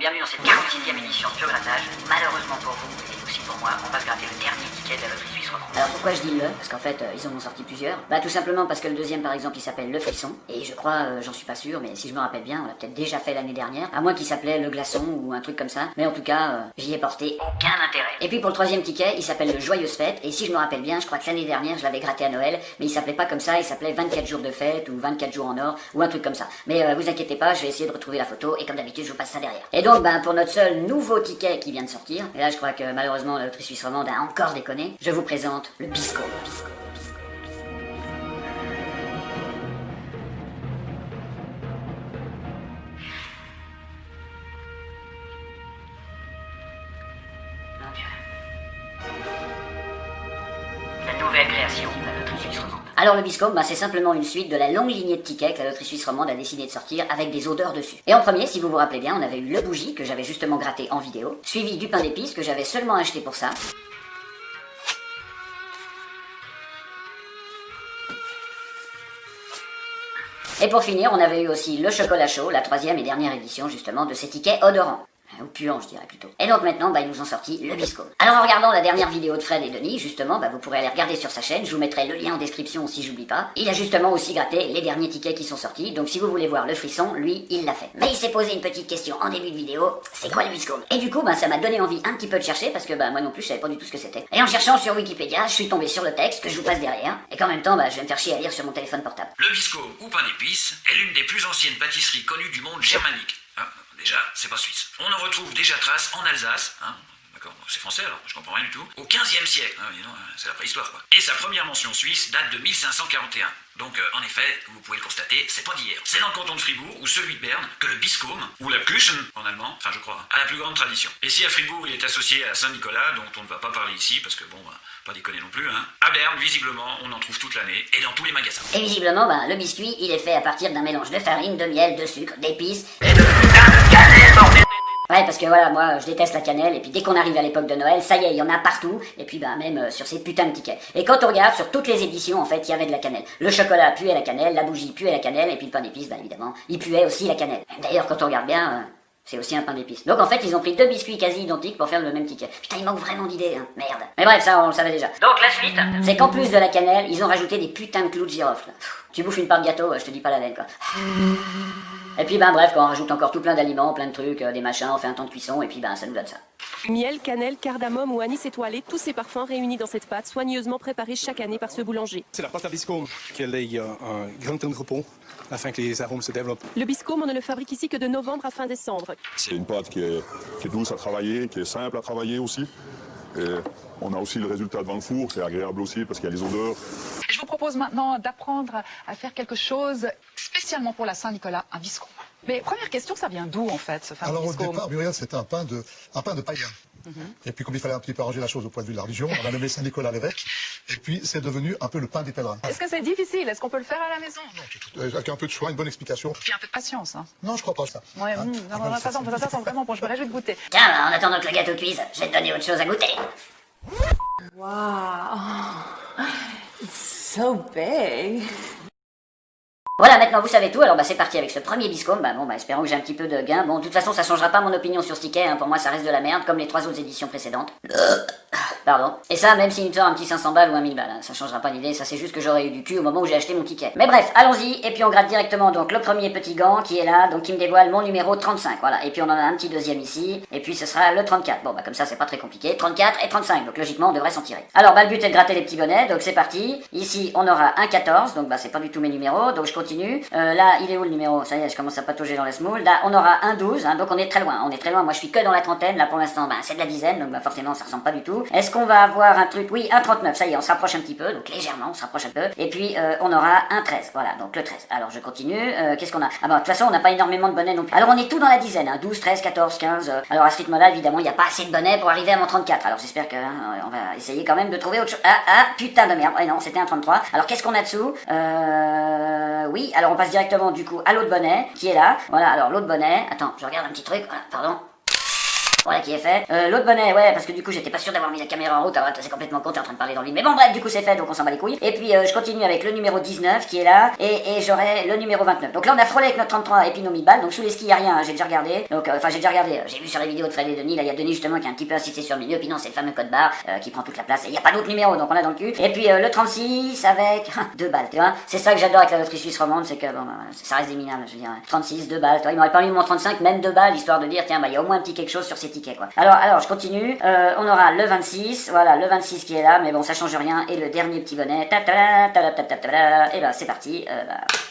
bienvenue dans cette 46e édition de Biograttage. Malheureusement pour vous, et aussi pour moi, on va se gratter le dernier ticket de la loterie suisse romande. Alors pourquoi je dis le? Parce qu'en fait, ils en ont sorti plusieurs. Bah tout simplement parce que le deuxième par exemple, il s'appelle Le Frisson. Et je crois, j'en suis pas sûr, mais si je me rappelle bien, on l'a peut-être déjà fait l'année dernière. À moins qu'il s'appelait Le Glaçon ou un truc comme ça. Mais en tout cas, j'y ai porté aucun intérêt. Et puis pour le troisième ticket, il s'appelle Le Joyeuse Fête. Et si je me rappelle bien, je crois que l'année dernière, je l'avais gratté à Noël. Mais il s'appelait pas comme ça, il s'appelait 24 jours de fête ou 24 jours en or ou un truc comme ça. Mais vous inquiétez pas, je vais essayer de retrouver la photo et comme d'habitude, je vous passe ça derrière. Et donc, pour notre seul nouveau ticket qui vient de sortir, et là je crois que malheureusement la loterie suisse romande a encore déconné, je vous présente le Bisco. Mon Dieu. La nouvelle création de la loterie suisse romande. Alors le Bisco, c'est simplement une suite de la longue lignée de tickets que la loterie suisse romande a décidé de sortir avec des odeurs dessus. Et en premier, si vous vous rappelez bien, on avait eu le bougie que j'avais justement gratté en vidéo, suivi du pain d'épices que j'avais seulement acheté pour ça. Et pour finir, on avait eu aussi le chocolat chaud, la troisième et dernière édition justement de ces tickets odorants. Ou puant, je dirais plutôt. Et donc maintenant, ils nous ont sorti le Bisco. Alors en regardant la dernière vidéo de Fred et Denis, justement, vous pourrez aller regarder sur sa chaîne, je vous mettrai le lien en description si j'oublie pas. Il a justement aussi gratté les derniers tickets qui sont sortis, donc si vous voulez voir le frisson, lui, il l'a fait. Mais il s'est posé une petite question en début de vidéo, c'est quoi le Bisco? Et du coup, ça m'a donné envie un petit peu de chercher, parce que moi non plus, je savais pas du tout ce que c'était. Et en cherchant sur Wikipédia, je suis tombé sur le texte que je vous passe derrière, et qu'en même temps, je vais me faire chier à lire sur mon téléphone portable. Le Bisco, ou pain d'épices, est l'une des plus anciennes pâtisseries connues du monde germanique. Déjà, c'est pas suisse. On en retrouve déjà trace en Alsace, d'accord, c'est français alors, je comprends rien du tout, au 15e siècle, c'est la préhistoire quoi. Et sa première mention suisse date de 1541. Donc, en effet, vous pouvez le constater, c'est pas d'hier. C'est dans le canton de Fribourg, ou celui de Berne, que le Biscôme, ou la Kuchen, en allemand, je crois, a la plus grande tradition. Et si à Fribourg, il est associé à Saint-Nicolas, dont on ne va pas parler ici, parce que pas déconner non plus, à Berne, visiblement, on en trouve toute l'année, et dans tous les magasins. Et visiblement, le biscuit, il est fait à partir d'un mélange de farine, de miel, de sucre, d'épices, et de putain de cannelle, bordel. Ouais, parce que voilà, moi, je déteste la cannelle, et puis dès qu'on arrive à l'époque de Noël, ça y est, il y en a partout, et puis même sur ces putains de tickets. Et quand on regarde, sur toutes les éditions, en fait, il y avait de la cannelle. Le chocolat puait la cannelle, la bougie puait la cannelle, et puis le pain d'épices, évidemment, il puait aussi la cannelle. D'ailleurs, quand on regarde bien, c'est aussi un pain d'épices. Donc en fait, ils ont pris deux biscuits quasi identiques pour faire le même ticket. Putain, il manque vraiment d'idées, merde. Mais bref, ça, on le savait déjà. Donc la suite, c'est qu'en plus de la cannelle, ils ont rajouté des putains de clous de girofle. Tu bouffes une part de gâteau, je te dis pas la laine, quoi. Et puis bref, quand on rajoute encore tout plein d'aliments, plein de trucs, des machins, on fait un temps de cuisson, et puis ça nous donne ça. Miel, cannelle, cardamome ou anis étoilé, tous ces parfums réunis dans cette pâte, soigneusement préparée chaque année par ce boulanger. C'est la pâte à Biscôme qui est un grand entrepôt afin que les arômes se développent. Le Biscôme, on ne le fabrique ici que de novembre à fin décembre. C'est une pâte qui est douce à travailler, qui est simple à travailler aussi. Et on a aussi le résultat devant le four, c'est agréable aussi parce qu'il y a les odeurs. Je vous propose maintenant d'apprendre à faire quelque chose spécialement pour la Saint-Nicolas, un biscôme. Mais première question, ça vient d'où en fait ce fameux biscôme? Alors au départ, Muriel, c'était un pain de païen. Et puis comme il fallait un petit peu arranger la chose au point de vue de la religion, on a nommé Saint-Nicolas l'évêque. Et puis c'est devenu un peu le pain des pèlerins. Est-ce que c'est difficile? Est-ce qu'on peut le faire à la maison? Non, avec un peu de choix, une bonne explication. Puis un peu de patience. Non, je crois pas ça. Ouais, non, ça sent vraiment bon, je me réjouis de goûter. Tiens, en attendant que le gâteau cuise, je vais te donner autre chose à goûter. Wow, it's so big. Voilà, maintenant vous savez tout, alors c'est parti avec ce premier biscôme, espérons que j'ai un petit peu de gain. Bon, de toute façon, ça changera pas mon opinion sur ce ticket, pour moi ça reste de la merde, comme les 3 autres éditions précédentes. Pardon. Et ça, même s'il me sort un petit 500 balles ou un 1000 balles, ça changera pas l'idée, ça c'est juste que j'aurais eu du cul au moment où j'ai acheté mon ticket. Mais bref, allons-y, et puis on gratte directement donc le premier petit gant qui est là, donc qui me dévoile mon numéro 35, voilà. Et puis on en a un petit deuxième ici, et puis ce sera le 34. Bon, comme ça c'est pas très compliqué, 34 et 35, donc logiquement on devrait s'en tirer. Alors, le but est de gratter les petits bonnets, donc c'est parti. Ici, on aura un 14, donc c'est pas du tout mes numéros, donc je continue. Là, il est où le numéro? Ça y est, je commence à patauger dans la semoule. Là, on aura un 12, donc on est très loin, moi je suis que dans la trentaine, là pour l'instant, c'est de la dizaine, donc forcément ça ressemble pas du tout. Est-ce qu'on va avoir un truc? Oui, un 39, ça y est, on se rapproche un petit peu, donc légèrement, on se rapproche un peu. Et puis, on aura un 13, voilà, donc le 13. Alors, je continue, qu'est-ce qu'on a? De toute façon, on n'a pas énormément de bonnets non plus. Alors, on est tout dans la dizaine, 12, 13, 14, 15. Alors, à ce rythme-là, évidemment, il n'y a pas assez de bonnets pour arriver à mon 34. Alors, j'espère que on va essayer quand même de trouver autre chose. Putain de merde, non, c'était un 33. Alors, qu'est-ce qu'on a dessous? Oui, alors on passe directement, du coup, à l'autre bonnet, qui est là. Voilà, alors l'autre bonnet, attends, je regarde un petit truc, voilà, pardon. Voilà qui est fait. L'autre bonnet, ouais, parce que du coup j'étais pas sûr d'avoir mis la caméra en route, alors c'est complètement con, t'es en train de parler dans le vide. Mais bon bref, du coup c'est fait, donc on s'en bat les couilles. Et puis je continue avec le numéro 19 qui est là, et j'aurai le numéro 29. Donc là on a frôlé avec notre 33 et puis nos 1000 balles, donc sous les skis y a rien, hein, j'ai déjà regardé. Donc j'ai déjà regardé, j'ai vu sur les vidéos de Fred et Denis, là il y a Denis justement qui a un petit peu insisté sur le milieu, puis non c'est le fameux code barre qui prend toute la place, et il y a pas d'autre numéro, donc on a dans le cul. Et puis le 36 avec 2 balles, tu vois. C'est ça que j'adore avec la loterie suisse romande, c'est que bon, ça reste des minables, je veux dire. 36, 2 balles, toi, il m'aurait pas mis mon 35, même 2 balles, histoire de dire tiens, bah il y a au moins un petit quelque chose sur ces tickets quoi. Alors je continue, on aura le 26, voilà, le 26 qui est là, mais bon ça change rien, et le dernier petit bonnet, et bah c'est parti,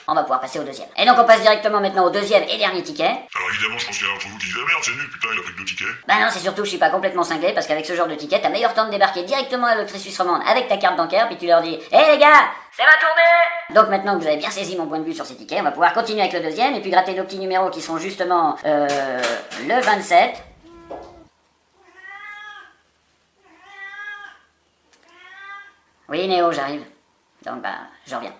on va pouvoir passer au deuxième. Et donc on passe directement maintenant au deuxième et dernier ticket. Alors évidemment, je pense qu'il y en a d'entre vous qui disent ah merde, c'est nul, putain, il a pris que 2 tickets. Bah non, c'est surtout que je suis pas complètement cinglé, parce qu'avec ce genre de ticket, t'as meilleur temps de débarquer directement à la loterie suisse romande avec ta carte bancaire, puis tu leur dis hé les gars, c'est ma tournée. Donc maintenant que vous avez bien saisi mon point de vue sur ces tickets, on va pouvoir continuer avec le deuxième, et puis gratter nos petits numéros qui sont justement le 27. Oui Néo, j'arrive. Donc bah, je reviens.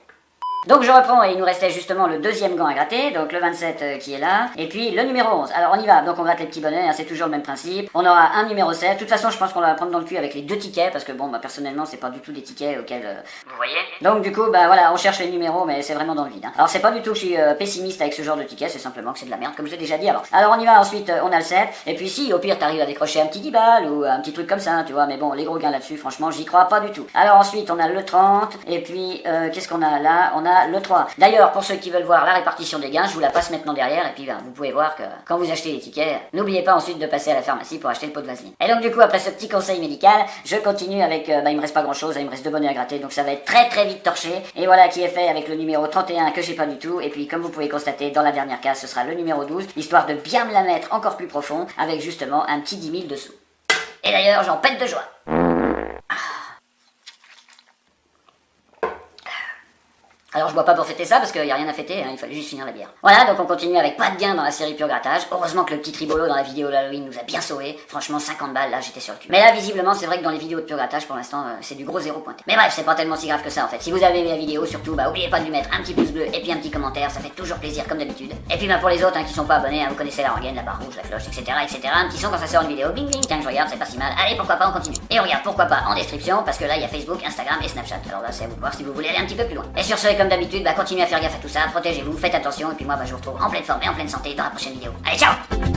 Donc je reprends, et il nous restait justement le deuxième gant à gratter, donc le 27 qui est là, et puis le numéro 11. Alors on y va, donc on gratte les petits bonnets, hein, c'est toujours le même principe. On aura un numéro 7, de toute façon je pense qu'on va prendre dans le cul avec les 2 tickets, parce que bon, bah personnellement c'est pas du tout des tickets auxquels... Vous voyez. Donc du coup, bah voilà, on cherche les numéros, mais c'est vraiment dans le vide. Hein. Alors c'est pas du tout que je suis pessimiste avec ce genre de tickets, c'est simplement que c'est de la merde, comme je l'ai déjà dit avant. Alors on y va, ensuite on a le 7, et puis si au pire t'arrives à décrocher un petit 10 balles, ou un petit truc comme ça, tu vois, mais bon, les gros gains là-dessus, franchement, j'y crois pas du tout. Alors ensuite on a le 30, et puis qu'est-ce qu'on a là? On a le 3. D'ailleurs, pour ceux qui veulent voir la répartition des gains, je vous la passe maintenant derrière, et puis ben, vous pouvez voir que quand vous achetez les tickets, n'oubliez pas ensuite de passer à la pharmacie pour acheter le pot de vaseline. Et donc du coup, après ce petit conseil médical, je continue avec, il me reste pas grand chose, il me reste 2 bonnets à gratter, donc ça va être très très vite torché. Et voilà qui est fait avec le numéro 31 que j'ai pas du tout, et puis comme vous pouvez constater, dans la dernière case, ce sera le numéro 12, histoire de bien me la mettre encore plus profond, avec justement un petit 10 000 dessous. Et d'ailleurs, j'en pète de joie. Alors je bois pas pour fêter ça parce qu'il y a rien à fêter, hein, il fallait juste finir la bière. Voilà, donc on continue avec pas de gain dans la série Pur Grattage. Heureusement que le petit Tribolo dans la vidéo d'Halloween nous a bien sauvé. Franchement 50 balles, là j'étais sur le cul. Mais là visiblement c'est vrai que dans les vidéos de Pur Grattage pour l'instant c'est du gros zéro pointé. Mais bref, c'est pas tellement si grave que ça en fait. Si vous avez aimé la vidéo, surtout bah oubliez pas de lui mettre un petit pouce bleu et puis un petit commentaire, ça fait toujours plaisir comme d'habitude. Et puis bah pour les autres qui sont pas abonnés, vous connaissez la rengaine, la barre rouge, la cloche, etc. Un petit son quand ça sort une vidéo, bing bing, tiens je regarde, c'est pas si mal. Allez pourquoi pas on continue. Et on regarde pourquoi pas en description parce que là il y a Facebook, Instagram et Snapchat. Alors là c'est à vous de voir si vous voulez aller un petit peu plus loin. Et sur ce comme d'habitude, bah continuez à faire gaffe à tout ça, protégez-vous, faites attention, et puis moi bah, je vous retrouve en pleine forme et en pleine santé dans la prochaine vidéo. Allez, ciao!